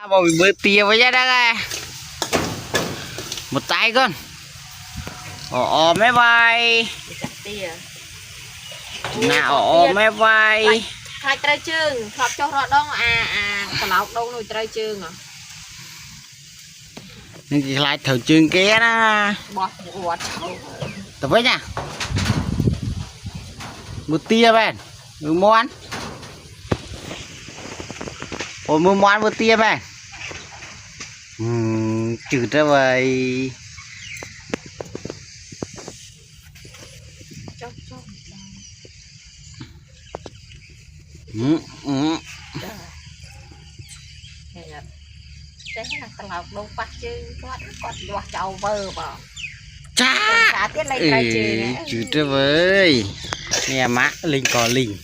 Bỏ mình bơi tia với ra đây. Một tay con. Máy bay. Nào máy bay. Khai trái chương, thọt cho họ đông cả lọc đâu nồi trái chương à. Nhưng chỉ lại thử chương kia đó. Bọt. Tập với nha. Một tia bên. Một món. Ôi một món một tia bên. Chữ ra vậy. Thế là cả lọc đâu bắt chứ con đoạt cháu vơ vào. Chá. Chữ ra vậy. Nghe má linh có linh.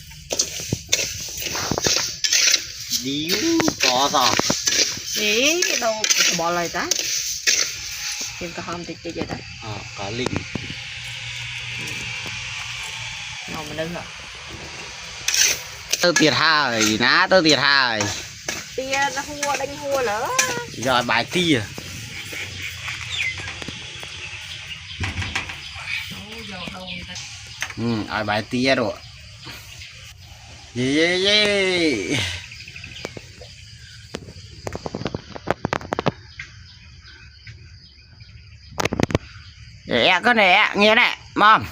Điếu có rồi. Ý đâu bỏ lời ta. Tìm cả hôm thì chơi vậy đó. Có linh. Ngồi mình đứng rồi. Tớ tiệt hai ná tớ tiệt hai. Tia nó hua đánh hua lỡ. Rồi bài tia. Ai bài tia rồi. Yeah. Con này nghe này, mom.